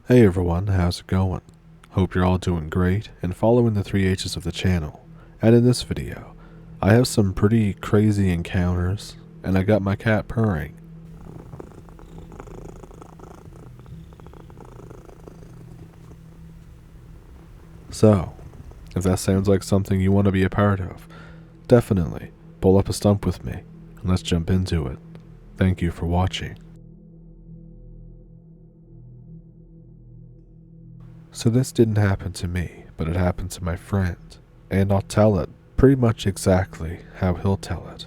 Hey everyone, how's it going? Hope you're all doing great and following the 3H's of the channel. And in this video, I have some pretty crazy encounters, and I got my cat purring. So, if that sounds like something you want to be a part of, definitely pull up a stump with me and let's jump into it. Thank you for watching. So this didn't happen to me, but it happened to my friend, and I'll tell it pretty much exactly how he'll tell it.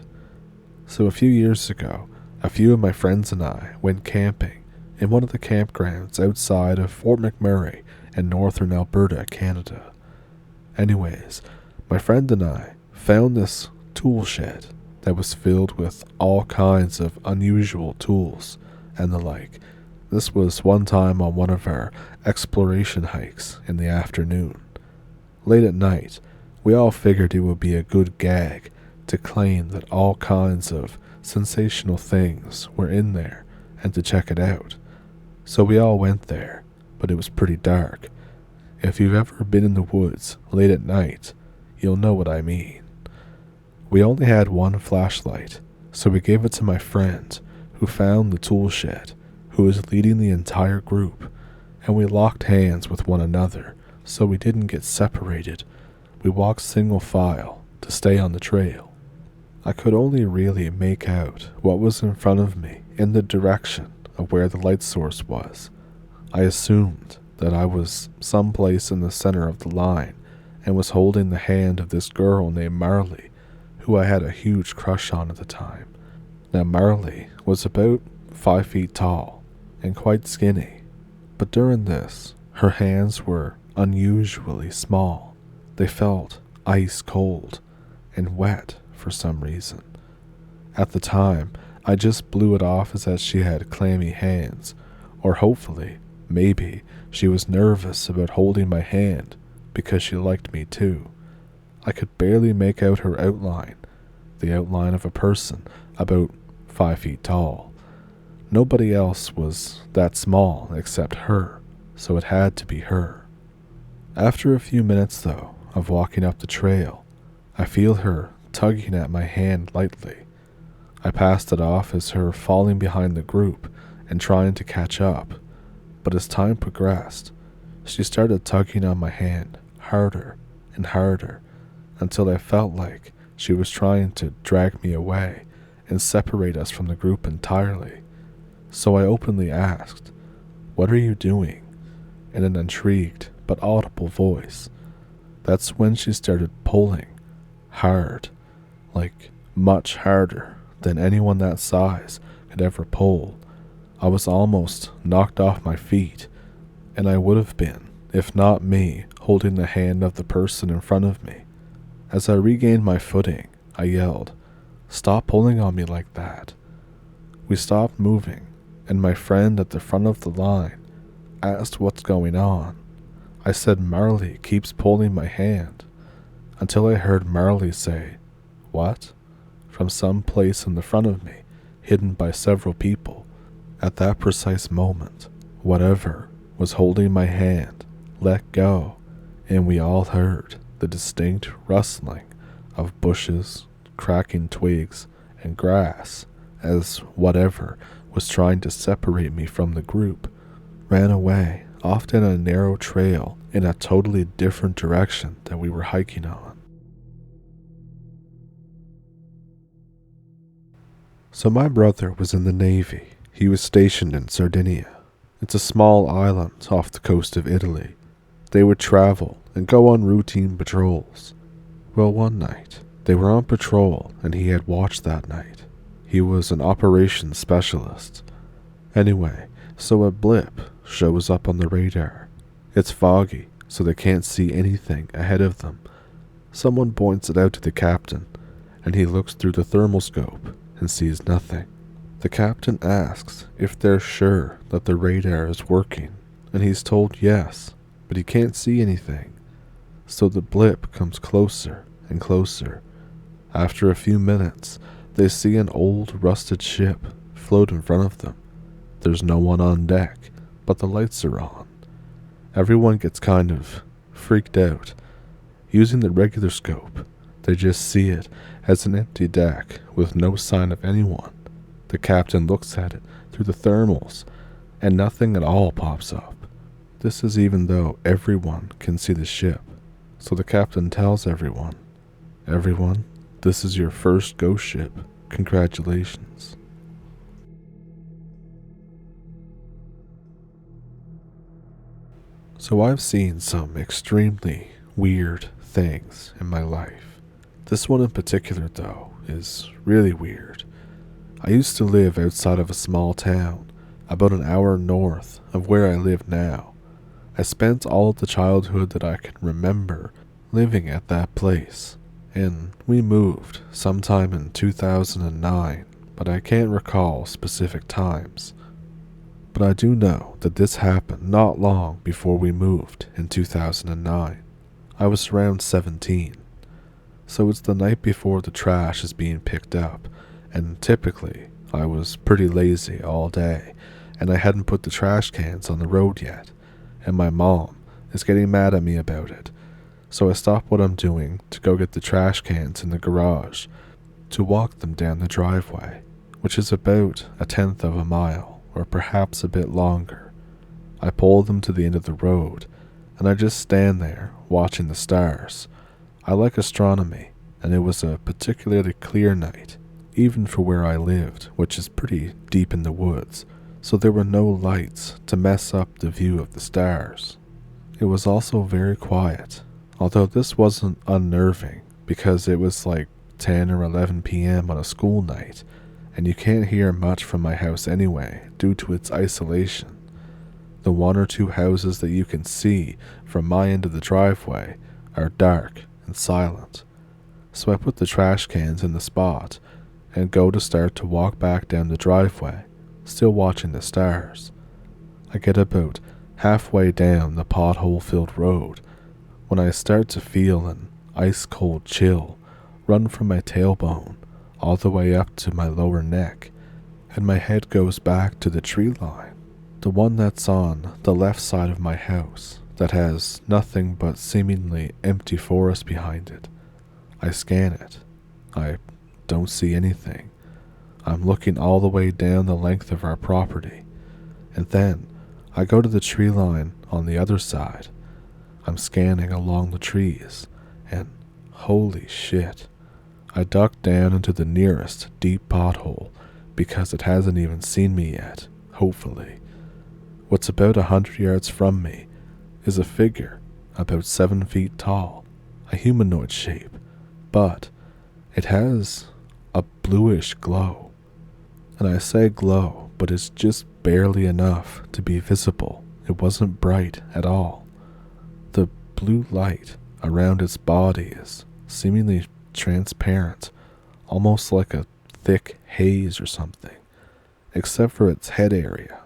So a few years ago, a few of my friends and I went camping in one of the campgrounds outside of Fort McMurray in northern Alberta, Canada. Anyways, my friend and I found this tool shed that was filled with all kinds of unusual tools and the like. This was one time on one of our exploration hikes in the afternoon. Late at night, we all figured it would be a good gag to claim that all kinds of sensational things were in there and to check it out. So we all went there, but it was pretty dark. If you've ever been in the woods late at night, you'll know what I mean. We only had one flashlight, so we gave it to my friend who found the tool shed, who was leading the entire group, and we locked hands with one another so we didn't get separated. We walked single file to stay on the trail. I could only really make out what was in front of me in the direction of where the light source was. I assumed that I was someplace in the center of the line and was holding the hand of this girl named Marley, who I had a huge crush on at the time. Now Marley was about 5 feet tall and quite skinny, but during this, her hands were unusually small. They felt ice cold and wet for some reason. At the time, I just blew it off as that she had clammy hands, or hopefully, maybe, she was nervous about holding my hand because she liked me too. I could barely make out her outline, the outline of a person about 5 feet tall. Nobody else was that small except her, so it had to be her. After a few minutes, though, of walking up the trail, I feel her tugging at my hand lightly. I passed it off as her falling behind the group and trying to catch up, but as time progressed, she started tugging on my hand harder and harder until I felt like she was trying to drag me away and separate us from the group entirely. So I openly asked, "What are you doing?" in an intrigued but audible voice. That's when she started pulling, hard, like much harder than anyone that size could ever pull. I was almost knocked off my feet, and I would have been, if not me holding the hand of the person in front of me. As I regained my footing, I yelled, "Stop pulling on me like that." We stopped moving, and my friend at the front of the line asked what's going on. I said Marley keeps pulling my hand, until I heard Marley say, "What?" from some place in the front of me, hidden by several people. At that precise moment, whatever was holding my hand let go, and we all heard the distinct rustling of bushes, cracking twigs, and grass as whatever was trying to separate me from the group ran away off down a narrow trail in a totally different direction that we were hiking on. So my brother was in the Navy. He was stationed in Sardinia. It's a small island off the coast of Italy. They would travel and go on routine patrols. Well, one night, they were on patrol and he had watched that night. He was an operations specialist. Anyway, so a blip shows up on the radar. It's foggy, so they can't see anything ahead of them. Someone points it out to the captain, and he looks through the thermal scope and sees nothing. The captain asks if they're sure that the radar is working, and he's told yes, but he can't see anything. So the blip comes closer and closer. After a few minutes, they see an old rusted ship float in front of them. There's no one on deck, but the lights are on. Everyone gets kind of freaked out. Using the regular scope, they just see it as an empty deck with no sign of anyone. The captain looks at it through the thermals, and nothing at all pops up. This is even though everyone can see the ship. So the captain tells everyone, "Everyone, this is your first ghost ship. Congratulations." So I've seen some extremely weird things in my life. This one in particular, though, is really weird. I used to live outside of a small town, about an hour north of where I live now. I spent all of the childhood that I can remember living at that place, and we moved sometime in 2009, but I can't recall specific times. But I do know that this happened not long before we moved in 2009. I was around 17, so it's the night before the trash is being picked up, and typically I was pretty lazy all day, and I hadn't put the trash cans on the road yet, and my mom is getting mad at me about it. So I stop what I'm doing to go get the trash cans in the garage to walk them down the driveway, which is about 1/10 of a mile, or perhaps a bit longer. I pull them to the end of the road, and I just stand there watching the stars. I like astronomy, and it was a particularly clear night, even for where I lived, which is pretty deep in the woods, so there were no lights to mess up the view of the stars. It was also very quiet, although this wasn't unnerving because it was like 10 or 11 p.m. on a school night, and you can't hear much from my house anyway due to its isolation. The 1 or 2 houses that you can see from my end of the driveway are dark and silent. So I put the trash cans in the spot and go to start to walk back down the driveway, still watching the stars. I get about halfway down the pothole-filled road when I start to feel an ice-cold chill run from my tailbone all the way up to my lower neck, and my head goes back to the tree line, the one that's on the left side of my house that has nothing but seemingly empty forest behind it. I scan it. I don't see anything. I'm looking all the way down the length of our property, and then I go to the tree line on the other side. I'm scanning along the trees, and holy shit, I duck down into the nearest deep pothole because it hasn't even seen me yet, hopefully. What's about 100 yards from me is a figure about 7 feet tall, a humanoid shape, but it has a bluish glow. And I say glow, but it's just barely enough to be visible. It wasn't bright at all. The blue light around its body is seemingly transparent, almost like a thick haze or something, except for its head area,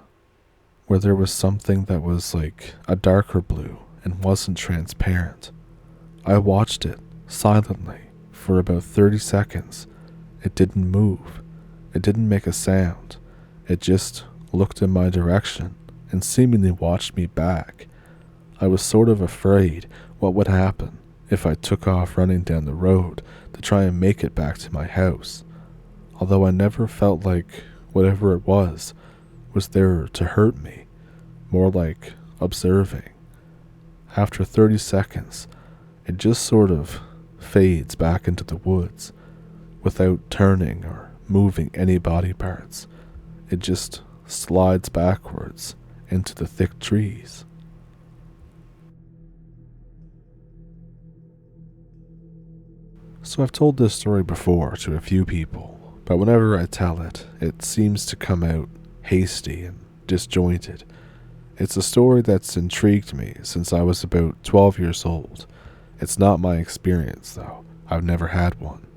where there was something that was like a darker blue and wasn't transparent. I watched it silently for about 30 seconds. It didn't move. It didn't make a sound. It just looked in my direction and seemingly watched me back. I was sort of afraid what would happen if I took off running down the road to try and make it back to my house, although I never felt like whatever it was there to hurt me, more like observing. After 30 seconds, it just sort of fades back into the woods without turning or moving any body parts. It just slides backwards into the thick trees. So I've told this story before to a few people, but whenever I tell it, it seems to come out hasty and disjointed. It's a story that's intrigued me since I was about 12 years old. It's not my experience, though. I've never had one.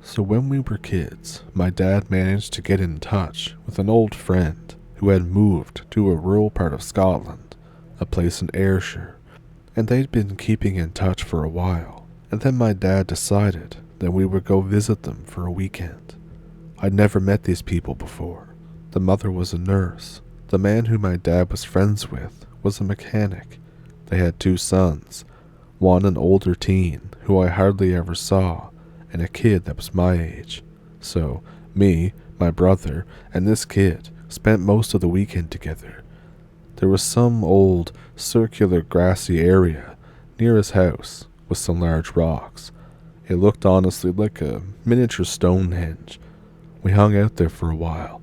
So when we were kids, my dad managed to get in touch with an old friend who had moved to a rural part of Scotland, a place in Ayrshire, and they'd been keeping in touch for a while, and then my dad decided that we would go visit them for a weekend. I'd never met these people before. The mother was a nurse. The man who my dad was friends with was a mechanic. They had 2 sons, one an older teen who I hardly ever saw, and a kid that was my age. So, me, my brother, and this kid spent most of the weekend together. There was some old, circular grassy area near his house with some large rocks. It looked honestly like a miniature Stonehenge. We hung out there for a while,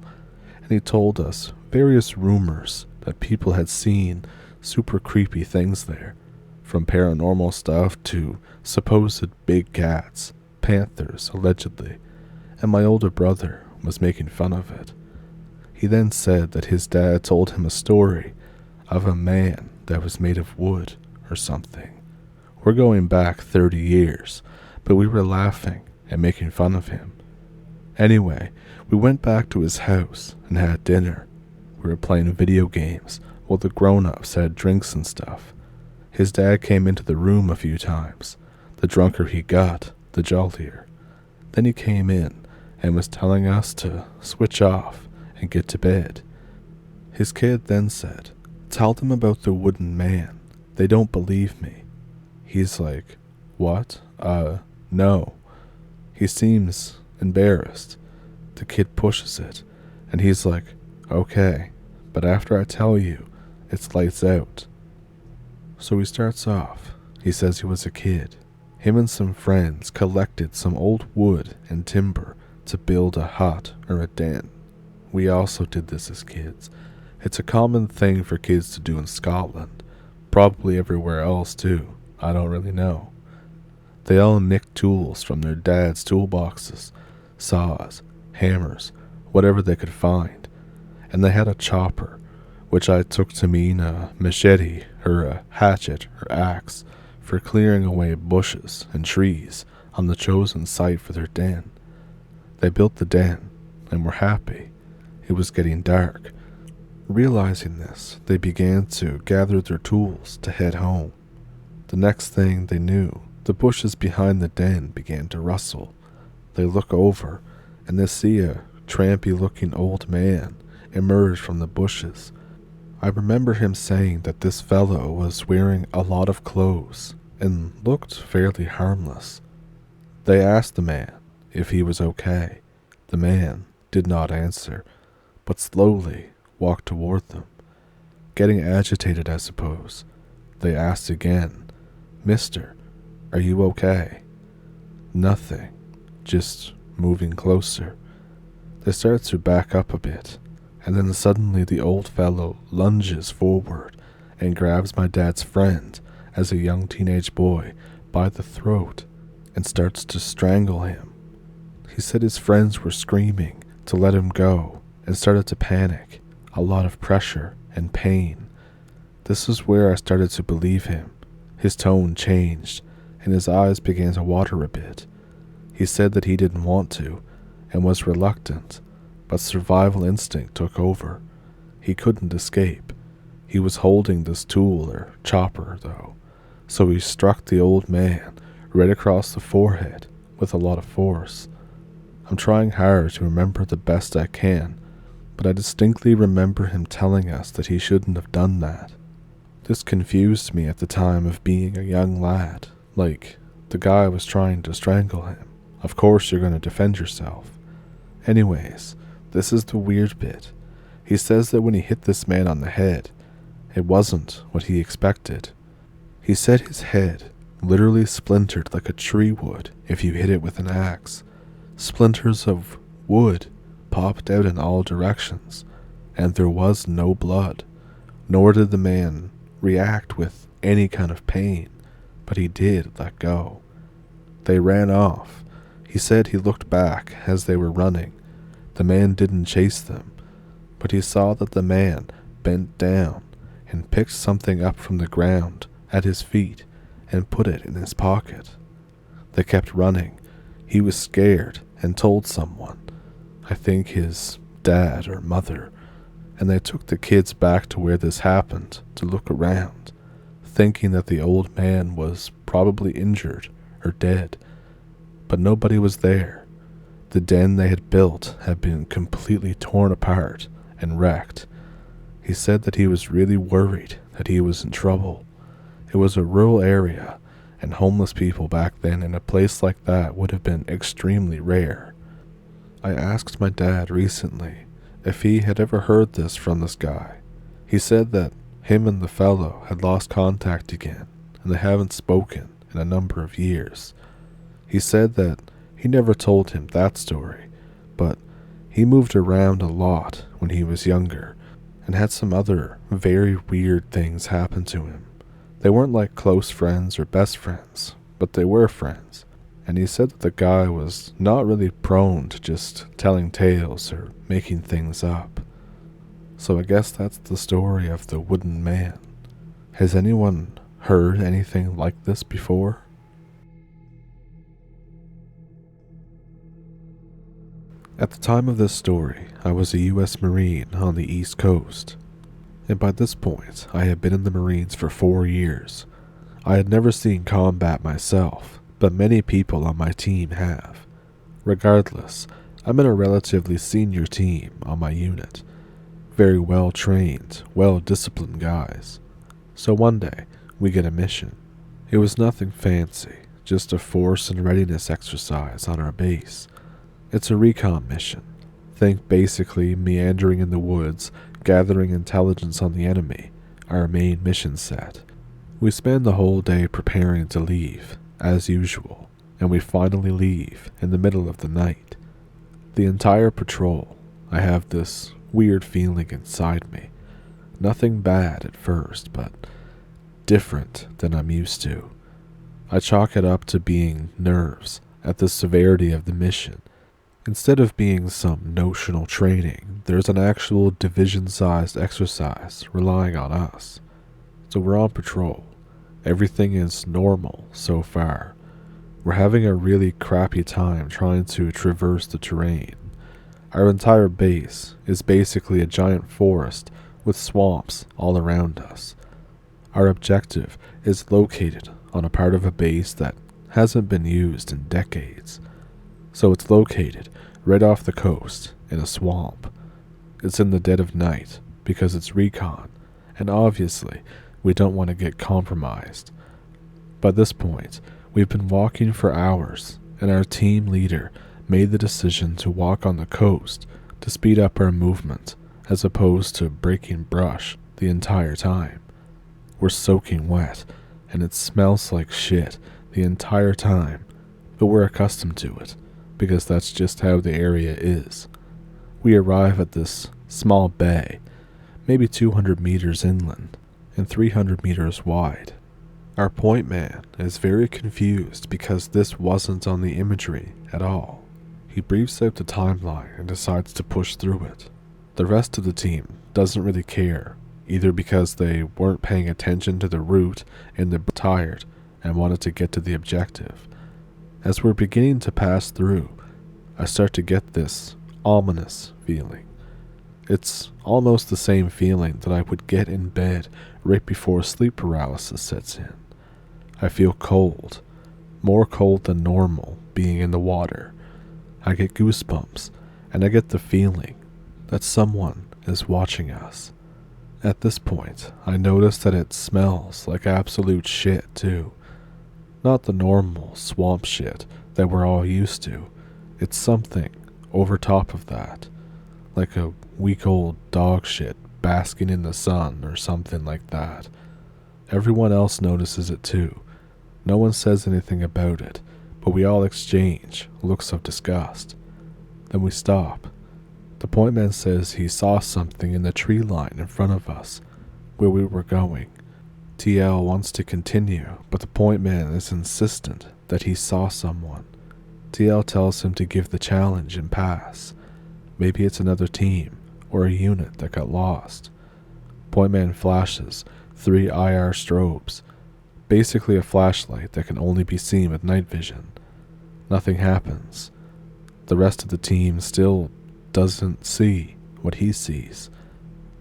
and he told us various rumors that people had seen super creepy things there, from paranormal stuff to supposed big cats, panthers allegedly, and my older brother was making fun of it. He then said that his dad told him a story of a man that was made of wood or something. We're going back 30 years, but we were laughing and making fun of him. Anyway, we went back to his house and had dinner. We were playing video games while the grown-ups had drinks and stuff. His dad came into the room a few times. The drunker he got, the jollier. Then he came in and was telling us to switch off and get to bed. His kid then said, "Tell them about the wooden man. They don't believe me." He's like, "What? No." He seems embarrassed. The kid pushes it, and he's like, "Okay, but after I tell you, it's lights out." So he starts off. He says he was a kid. Him and some friends collected some old wood and timber to build a hut or a den. We also did this as kids. It's a common thing for kids to do in Scotland, probably everywhere else too, I don't really know. They all nicked tools from their dad's toolboxes, saws, hammers, whatever they could find, and they had a chopper, which I took to mean a machete or a hatchet or axe, for clearing away bushes and trees on the chosen site for their den. They built the den and were happy. It was getting dark. Realizing this, they began to gather their tools to head home. The next thing they knew, the bushes behind the den began to rustle. They look over, and they see a trampy-looking old man emerge from the bushes. I remember him saying that this fellow was wearing a lot of clothes and looked fairly harmless. They asked the man if he was okay. The man did not answer, but slowly walked toward them. Getting agitated, I suppose, they asked again, "Mister, are you okay?" Nothing, just moving closer. They start to back up a bit, and then suddenly the old fellow lunges forward and grabs my dad's friend as a young teenage boy by the throat and starts to strangle him. He said his friends were screaming to let him go and started to panic, a lot of pressure and pain. This is where I started to believe him. His tone changed and his eyes began to water a bit. He said that he didn't want to and was reluctant, but survival instinct took over. He couldn't escape. He was holding this tool or chopper, though, so he struck the old man right across the forehead with a lot of force. I'm trying hard to remember the best I can, but I distinctly remember him telling us that he shouldn't have done that. This confused me at the time of being a young lad, like the guy was trying to strangle him. Of course you're going to defend yourself. Anyways, this is the weird bit. He says that when he hit this man on the head, it wasn't what he expected. He said his head literally splintered like a tree would if you hit it with an axe. Splinters of wood popped out in all directions, and there was no blood, nor did the man react with any kind of pain, but he did let go. They ran off. He said he looked back as they were running. The man didn't chase them, but he saw that the man bent down and picked something up from the ground at his feet and put it in his pocket. They kept running. He was scared and told someone, I think his dad or mother, and they took the kids back to where this happened to look around, thinking that the old man was probably injured or dead, but nobody was there. The den they had built had been completely torn apart and wrecked. He said that he was really worried that he was in trouble. It was a rural area, and homeless people back then in a place like that would have been extremely rare. I asked my dad recently if he had ever heard this from this guy. He said that him and the fellow had lost contact again, and they haven't spoken in a number of years. He said that he never told him that story, but he moved around a lot when he was younger, and had some other very weird things happen to him. They weren't like close friends or best friends, but they were friends. And he said that the guy was not really prone to just telling tales or making things up. So I guess that's the story of the wooden man. Has anyone heard anything like this before? At the time of this story, I was a U.S. Marine on the East Coast. And by this point, I had been in the Marines for 4 years. I had never seen combat myself, but many people on my team have. Regardless, I'm in a relatively senior team on my unit. Very well trained, well disciplined guys. So one day, we get a mission. It was nothing fancy, just a force and readiness exercise on our base. It's a recon mission. Think basically meandering in the woods, gathering intelligence on the enemy, our main mission set. We spend the whole day preparing to leave, as usual, and we finally leave in the middle of the night. The entire patrol, I have this weird feeling inside me. Nothing bad at first, but different than I'm used to. I chalk it up to being nerves at the severity of the mission. Instead of being some notional training, there's an actual division-sized exercise relying on us. So we're on patrol. Everything is normal so far. We're having a really crappy time trying to traverse the terrain. Our entire base is basically a giant forest with swamps all around us. Our objective is located on a part of a base that hasn't been used in decades. So it's located right off the coast in a swamp. It's in the dead of night because it's recon, and obviously we don't want to get compromised. By this point, we've been walking for hours, and our team leader made the decision to walk on the coast to speed up our movement as opposed to breaking brush the entire time. We're soaking wet, and it smells like shit the entire time, but we're accustomed to it, because that's just how the area is. We arrive at this small bay, maybe 200 meters inland, and 300 meters wide. Our point man is very confused because this wasn't on the imagery at all. He briefs out the timeline and decides to push through it. The rest of the team doesn't really care, either because they weren't paying attention to the route and they're tired and wanted to get to the objective. As we're beginning to pass through, I start to get this ominous feeling. It's almost the same feeling that I would get in bed right before sleep paralysis sets in. I feel cold, more cold than normal being in the water. I get goosebumps, and I get the feeling that someone is watching us. At this point, I notice that it smells like absolute shit too. Not the normal swamp shit that we're all used to. It's something over top of that, like a week-old dog shit basking in the sun or something like that. Everyone else notices it too. No one says anything about it, but we all exchange looks of disgust. Then we stop. The point man says he saw something in the tree line in front of us, where we were going. TL wants to continue, but the point man is insistent that he saw someone. TL tells him to give the challenge and pass. Maybe it's another team, or a unit that got lost. Point man flashes 3 IR strobes, basically a flashlight that can only be seen with night vision. Nothing happens. The rest of the team still doesn't see what he sees.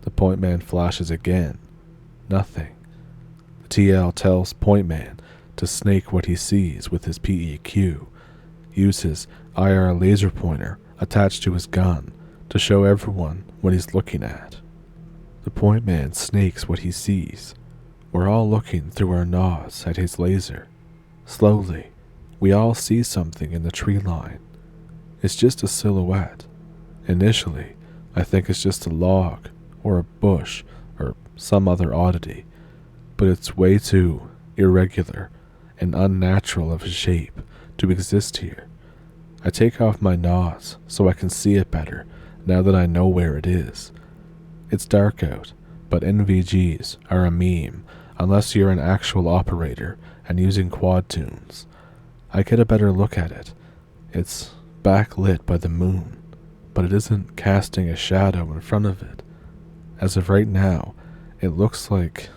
The point man flashes again. Nothing. The TL tells point man to snake what he sees with his PEQ. Use his IR laser pointer attached to his gun to show everyone what he's looking at. The point man snakes what he sees. We're all looking through our nods at his laser. Slowly, we all see something in the tree line. It's just a silhouette. Initially, I think it's just a log or a bush or some other oddity, but it's way too irregular and unnatural of a shape to exist here. I take off my nods so I can see it better now that I know where it is. It's dark out, but NVGs are a meme unless you're an actual operator and using quad tunes. I get a better look at it. It's backlit by the moon, but it isn't casting a shadow in front of it. As of right now, it looks like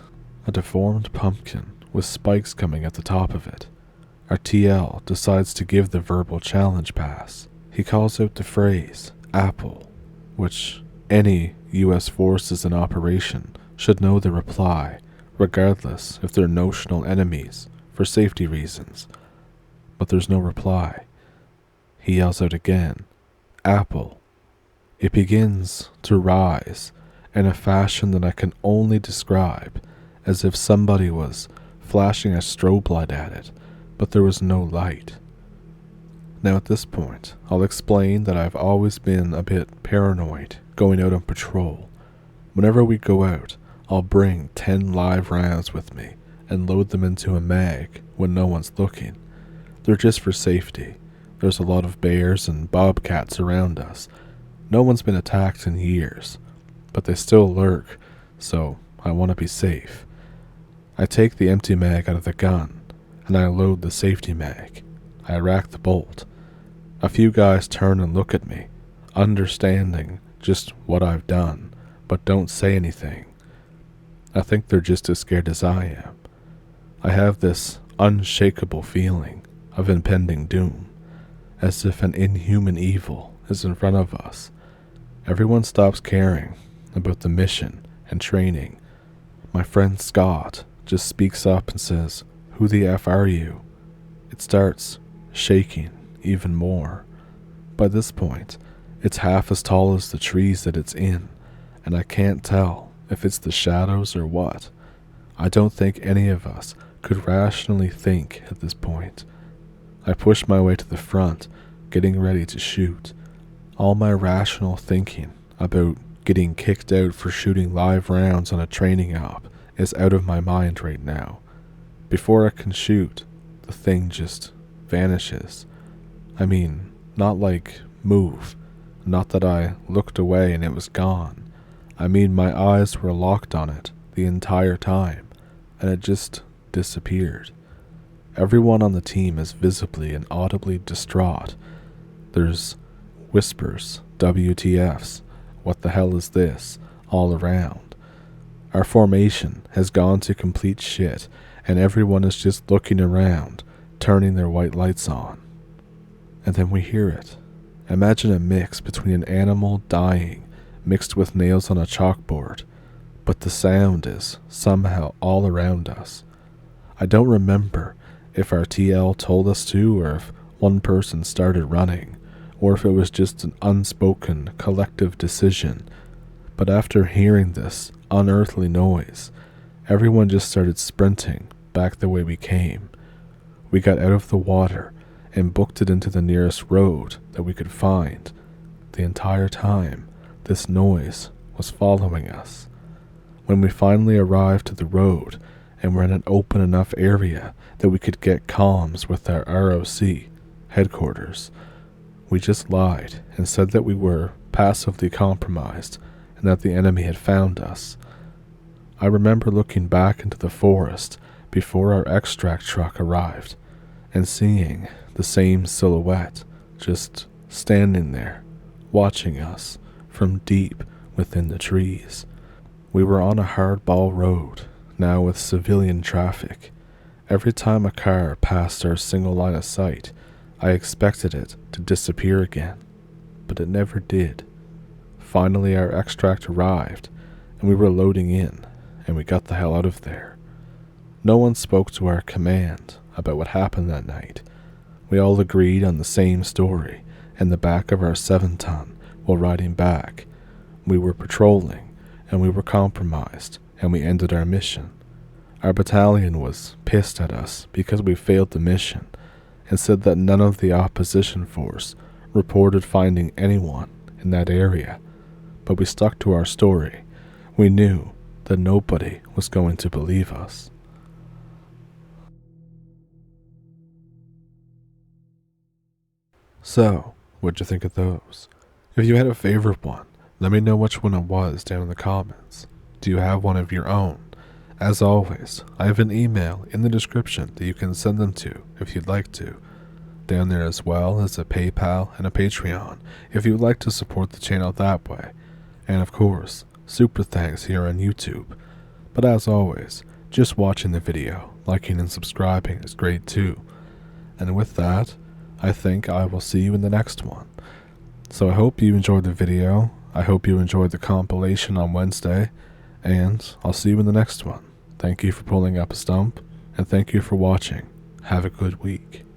a deformed pumpkin with spikes coming at the top of it. Our TL decides to give the verbal challenge pass. He calls out the phrase, "Apple," which any US forces in operation should know the reply, regardless if they're notional enemies, for safety reasons. But there's no reply. He yells out again, "Apple." It begins to rise in a fashion that I can only describe as if somebody was flashing a strobe light at it, but there was no light. Now at this point, I'll explain that I've always been a bit paranoid going out on patrol. Whenever we go out, I'll bring 10 live rounds with me and load them into a mag when no one's looking. They're just for safety. There's a lot of bears and bobcats around us. No one's been attacked in years, but they still lurk, so I want to be safe. I take the empty mag out of the gun, and I load the safety mag. I rack the bolt. A few guys turn and look at me, understanding just what I've done, but don't say anything. I think they're just as scared as I am. I have this unshakable feeling of impending doom, as if an inhuman evil is in front of us. Everyone stops caring about the mission and training. My friend Scott just speaks up and says, "Who the F are you?" It starts shaking even more. By this point, it's half as tall as the trees that it's in, and I can't tell if it's the shadows or what. I don't think any of us could rationally think at this point. I push my way to the front, getting ready to shoot. All my rational thinking about getting kicked out for shooting live rounds on a training op is out of my mind right now. Before I can shoot, the thing just vanishes. I mean, not like move, not that I looked away and it was gone. I mean, my eyes were locked on it the entire time, and it just disappeared. Everyone on the team is visibly and audibly distraught. There's whispers, WTFs, what the hell is this, all around. Our formation has gone to complete shit, and everyone is just looking around, turning their white lights on. And then we hear it. Imagine a mix between an animal dying mixed with nails on a chalkboard, but the sound is somehow all around us. I don't remember if our TL told us to, or if one person started running, or if it was just an unspoken collective decision, but after hearing this unearthly noise, everyone just started sprinting back the way we came. We got out of the water and booked it into the nearest road that we could find. The entire time, this noise was following us. When we finally arrived to the road and were in an open enough area that we could get comms with our ROC headquarters, we just lied and said that we were passively compromised and that the enemy had found us. I remember looking back into the forest before our extract truck arrived and seeing the same silhouette just standing there, watching us from deep within the trees. We were on a hardball road, now with civilian traffic. Every time a car passed our single line of sight, I expected it to disappear again, but it never did. Finally, our extract arrived, and we were loading in, and we got the hell out of there. No one spoke to our command about what happened that night. We all agreed on the same story in the back of our 7-ton while riding back. We were patrolling, and we were compromised, and we ended our mission. Our battalion was pissed at us because we failed the mission and said that none of the opposition force reported finding anyone in that area, but we stuck to our story. We knew that nobody was going to believe us. So, what'd you think of those? If you had a favorite one, let me know which one it was down in the comments. Do you have one of your own? As always, I have an email in the description that you can send them to if you'd like to. Down there as well as a PayPal and a Patreon if you would like to support the channel that way. And of course, super thanks here on YouTube. But as always, just watching the video, liking and subscribing is great too. And with that, I think I will see you in the next one. So I hope you enjoyed the video, I hope you enjoyed the compilation on Wednesday, and I'll see you in the next one. Thank you for pulling up a stump, and thank you for watching. Have a good week.